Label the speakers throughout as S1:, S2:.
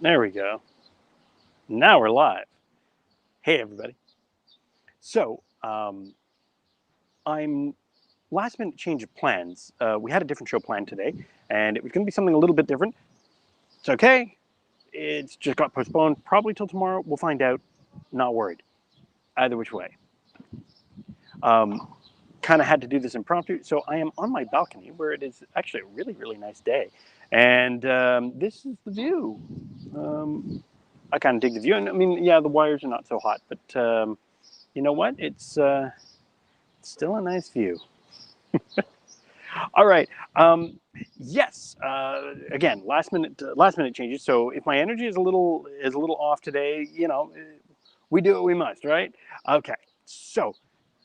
S1: There we go. Now we're live. Hey, everybody. So, I'm last minute change of plans. We had a different show planned today, and it was going to be something a little bit different. It's okay. It's just got postponed, probably till tomorrow. We'll find out. Not worried. Either which way. Kind of had to do this impromptu. So, I am on my balcony where it is actually a really, really nice day. And this is the view. I kind of dig the view. And I mean, yeah, the wires are not so hot, but you know what? It's still a nice view. All right. Yes. Again, last minute changes. So if my energy is a little off today, we do what we must, right? Okay. So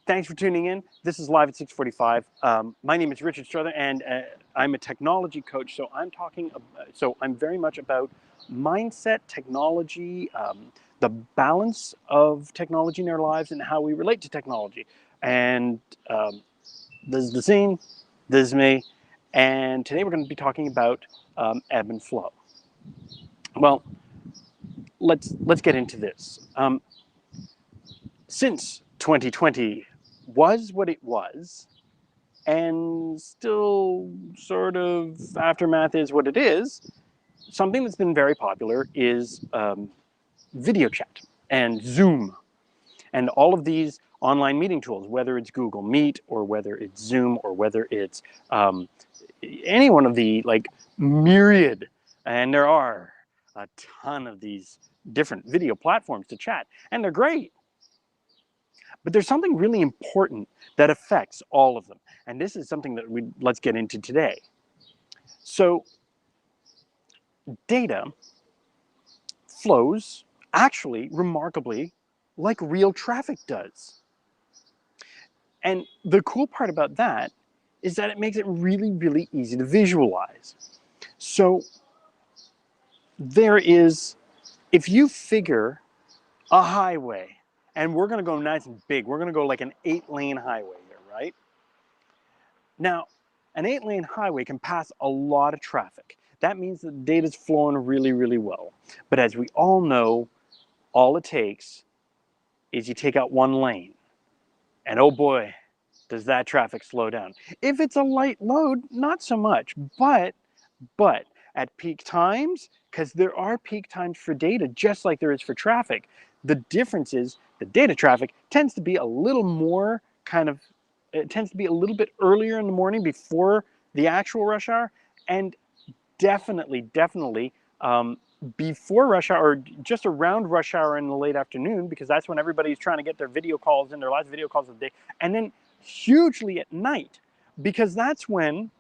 S1: thanks for tuning in. This is live at 6:45. My name is Richard Strother, and I'm a technology coach. So I'm very much about mindset, technology, the balance of technology in our lives, and how we relate to technology. And this is the scene. This is me. And today we're going to be talking about ebb and flow. Well, let's get into this. Since 2020 was what it was, and still sort of aftermath is what it is, something that's been very popular is video chat and Zoom and all of these online meeting tools, whether it's Google Meet or whether it's Zoom or whether it's any one of the myriad, and there are a ton of these different video platforms to chat, and they're great. But there's something really important that affects all of them, and this is something that let's get into today. So data flows actually remarkably like real traffic does. And the cool part about that is that it makes it really, really easy to visualize. So if you figure a highway, and we're going to go nice and big, we're going to go like an 8-lane highway here, right? Now, an 8-lane highway can pass a lot of traffic. That means that data's flowing really, really well. But as we all know, all it takes is you take out one lane, and oh boy, does that traffic slow down. If it's a light load, not so much, but at peak times, because there are peak times for data just like there is for traffic, the difference is the data traffic tends to be a little more it tends to be a little bit earlier in the morning before the actual rush hour, and definitely before rush hour or just around rush hour in the late afternoon, because that's when everybody's trying to get their video calls in, their last video calls of the day, and then hugely at night, because that's when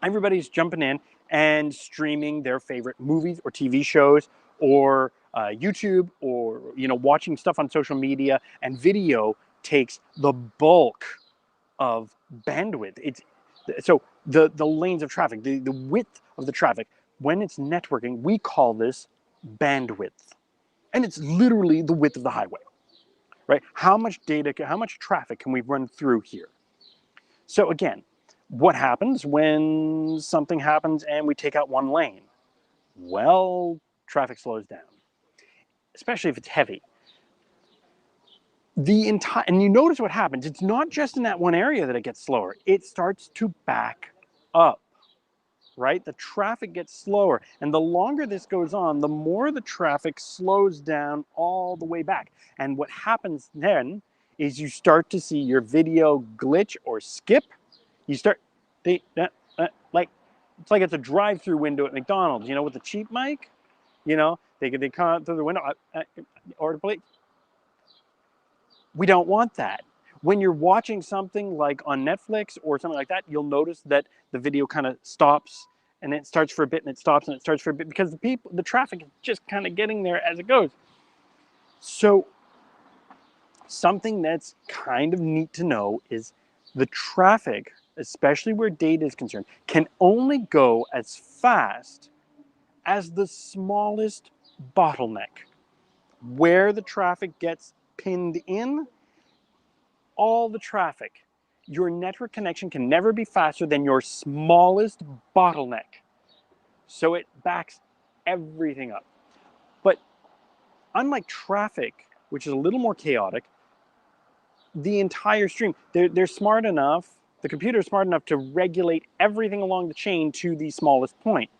S1: everybody's jumping in and streaming their favorite movies or TV shows or YouTube, or watching stuff on social media, and video takes the bulk of bandwidth. So the lanes of traffic, the width of the traffic, when it's networking, we call this bandwidth, and it's literally the width of the highway, right? How much data, how much traffic can we run through here? So again, what happens when something happens and we take out one lane? Well, traffic slows down, especially if it's heavy. And you notice what happens. It's not just in that one area that it gets slower. It starts to back up, right? The traffic gets slower. And the longer this goes on, the more the traffic slows down all the way back. And what happens then is you start to see your video glitch or skip. You start, it's like it's a drive-through window at McDonald's, with the cheap mic, they come through the window, order plate. We don't want that. When you're watching something like on Netflix or something like that, you'll notice that the video kind of stops, and it starts for a bit, and it stops, and it starts for a bit, because the traffic is just kind of getting there as it goes. So something that's kind of neat to know is the traffic, especially where data is concerned, can only go as fast as the smallest bottleneck. Where the traffic gets pinned in, all the traffic, your network connection can never be faster than your smallest bottleneck. So it backs everything up. But unlike traffic, which is a little more chaotic, the entire stream, they're smart enough, the computer is smart enough to regulate everything along the chain to the smallest point.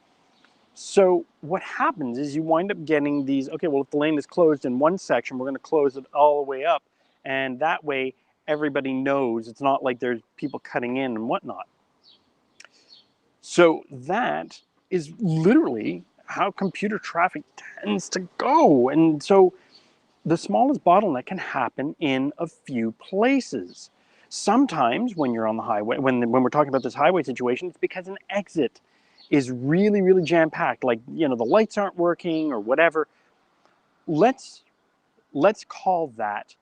S1: So what happens is you wind up getting these, okay, well, if the lane is closed in one section, we're going to close it all the way up. And that way, everybody knows it's not like there's people cutting in and whatnot. So that is literally how computer traffic tends to go. And so the smallest bottleneck can happen in a few places. Sometimes when you're on the highway, when we're talking about this highway situation, it's because an exit is really, really jam-packed. Like, you know, the lights aren't working or whatever. Let's call that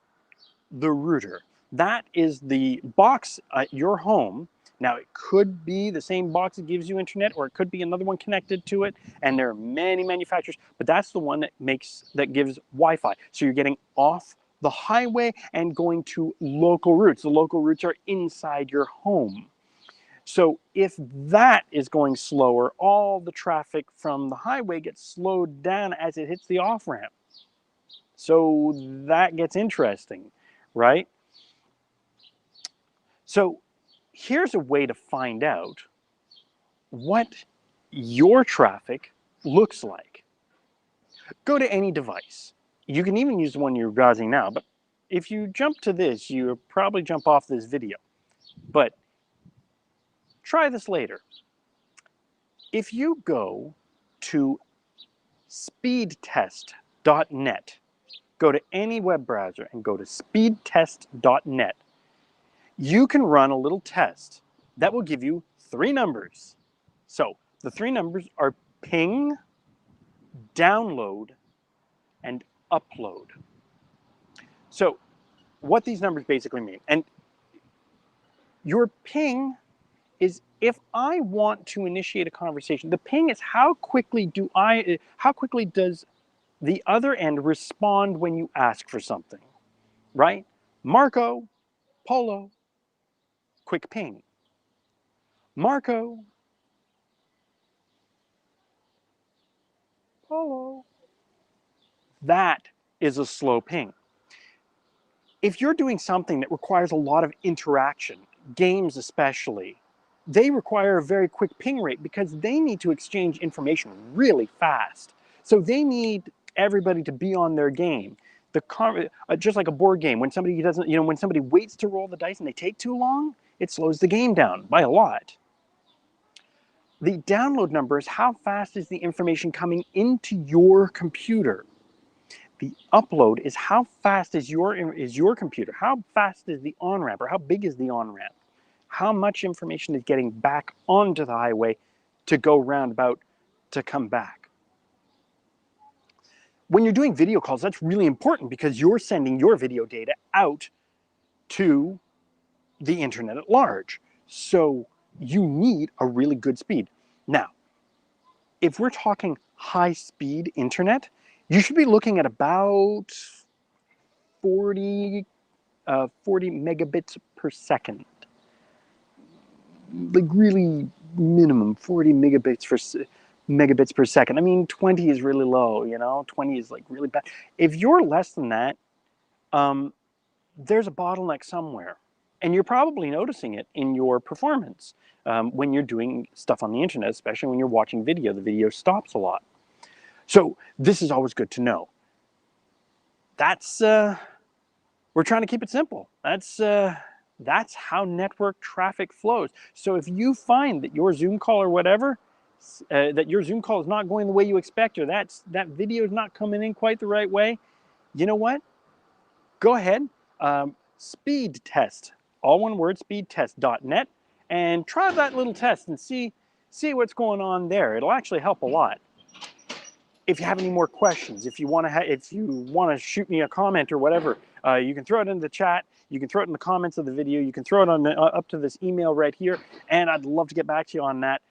S1: the router. That is the box at your home. Now, it could be the same box that gives you internet, or it could be another one connected to it. And there are many manufacturers, but that's the one that gives Wi-Fi. So you're getting off the highway and going to local routes. The local routes are inside your home. So if that is going slower, all the traffic from the highway gets slowed down as it hits the off-ramp. So that gets interesting, right? So here's a way to find out what your traffic looks like. Go to any device. You can even use the one you're browsing now, but if you jump to this, you'll probably jump off this video. But try this later. If you go to speedtest.net, go to any web browser and go to speedtest.net, you can run a little test that will give you 3 numbers. So the 3 numbers are ping, download, and upload. So what these numbers basically mean, and your ping is if I want to initiate a conversation, the ping is how quickly does the other end respond when you ask for something, right? Marco, Polo, quick ping. Marco, Polo. That is a slow ping. If you're doing something that requires a lot of interaction, games especially, they require a very quick ping rate because they need to exchange information really fast. So they need everybody to be on their game. Just like a board game, when somebody doesn't, when somebody waits to roll the dice and they take too long, it slows the game down by a lot. The download number is how fast is the information coming into your computer. The upload is how fast is your computer. How fast is the on-ramp, or how big is the on-ramp? How much information is getting back onto the highway to go roundabout to come back? When you're doing video calls, that's really important because you're sending your video data out to the internet at large. So you need a really good speed. Now, if we're talking high-speed internet, you should be looking at about 40 megabits per second. Like really minimum 40 megabits per second. I mean, 20 is really low, 20 is like really bad. If you're less than that, there's a bottleneck somewhere. And you're probably noticing it in your performance when you're doing stuff on the internet, especially when you're watching video. The video stops a lot. So this is always good to know. That's, we're trying to keep it simple. That's how network traffic flows. So if you find that your Zoom call or whatever, that your Zoom call is not going the way you expect, or that video is not coming in quite the right way, you know what? Go ahead, speed test, all one word, speedtest.net, and try that little test and see what's going on there. It'll actually help a lot. If you have any more questions, if you want to shoot me a comment or whatever, you can throw it in the chat. You can throw it in the comments of the video. You can throw it on up to this email right here, and I'd love to get back to you on that.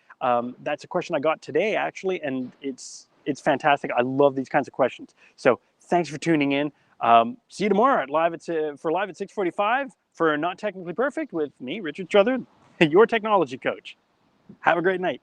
S1: That's a question I got today actually, and it's fantastic. I love these kinds of questions. So thanks for tuning in. See you tomorrow at live at 6:45 for Not Technically Perfect with me, Richard Struthers, your technology coach. Have a great night.